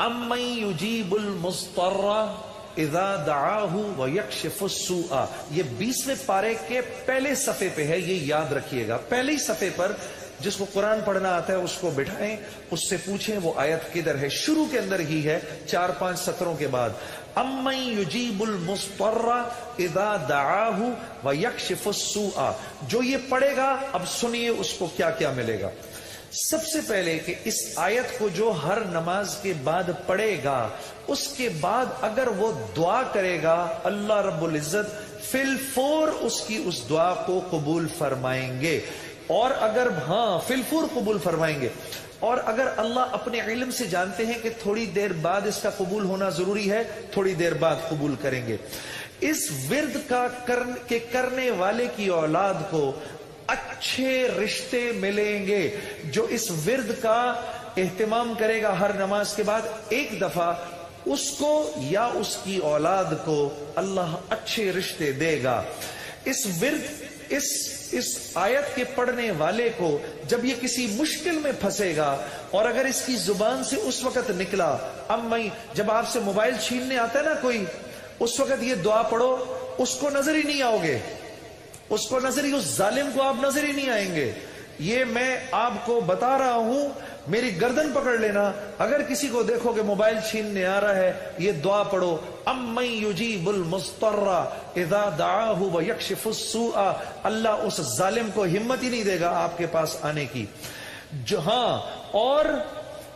امن یجیب المضطر اذا دعاہ ویکشف السوء، یہ 20ویں پارے کے پہلے صفحے پہ ہے، یہ یاد رکھیے گا۔ پہلے ہی صفحے پر جس کو قرآن پڑھنا آتا ہے اس کو بٹھائیں، اس سے پوچھیں وہ آیت کدھر ہے۔ شروع کے اندر ہی ہے 4-5 سطروں کے بعد، امن یجیب المضطر اذا دعاہ ویکشف السوء۔ جو یہ پڑھے گا اب سنیے اس کو کیا کیا ملے گا۔ سب سے پہلے کہ اس آیت کو جو ہر نماز کے بعد پڑھے گا، اس کے بعد اگر وہ دعا کرے گا، اللہ رب العزت فی الفور اس کی اس دعا کو قبول فرمائیں گے۔ اور اگر فی الفور قبول فرمائیں گے، اور اگر اللہ اپنے علم سے جانتے ہیں کہ تھوڑی دیر بعد اس کا قبول ہونا ضروری ہے، تھوڑی دیر بعد قبول کریں گے۔ اس ورد کا کرنے والے کی اولاد کو اچھے رشتے ملیں گے۔ جو اس ورد کا اہتمام کرے گا ہر نماز کے بعد ایک دفعہ، اس کو یا اس کی اولاد کو اللہ اچھے رشتے دے گا۔ اس ورد اس آیت کے پڑھنے والے کو جب یہ کسی مشکل میں پھنسے گا، اور اگر اس کی زبان سے اس وقت نکلا، جب آپ سے موبائل چھیننے آتا ہے نا کوئی، اس وقت یہ دعا پڑھو، اس کو نظر ہی نہیں آؤ گے، اس کو نظر ہی، اس ظالم کو آپ نظر ہی نہیں آئیں گے۔ یہ میں آپ کو بتا رہا ہوں، میری گردن پکڑ لینا، اگر کسی کو دیکھو کہ موبائل چھیننے آ رہا ہے، یہ دعا پڑھو، امن یجیب المضطر اذا دعاہ ویکشف السوء۔ اللہ اس ظالم کو ہمت ہی نہیں دے گا آپ کے پاس آنے کی۔ اور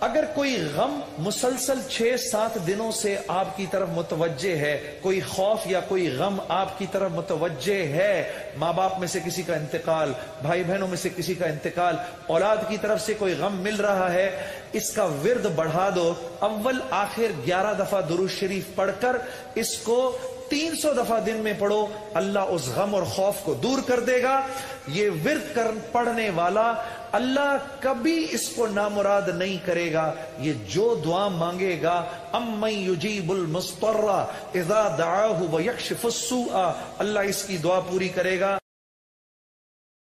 اگر کوئی غم مسلسل 6-7 دنوں سے آپ کی طرف متوجہ ہے، کوئی خوف یا کوئی غم آپ کی طرف متوجہ ہے، ماں باپ میں سے کسی کا انتقال، بھائی بہنوں میں سے کسی کا انتقال، اولاد کی طرف سے کوئی غم مل رہا ہے، اس کا ورد بڑھا دو۔ اول آخر 11 دفعہ درود شریف پڑھ کر اس کو 300 دفعہ دن میں پڑھو، اللہ اس غم اور خوف کو دور کر دے گا۔ یہ ورد پڑھنے والا اللہ کبھی اس کو نامراد نہیں کرے گا۔ یہ جو دعا مانگے گا، امن یجیب المضطر اذا دعاہ ویکشف السوء، اللہ اس کی دعا پوری کرے گا۔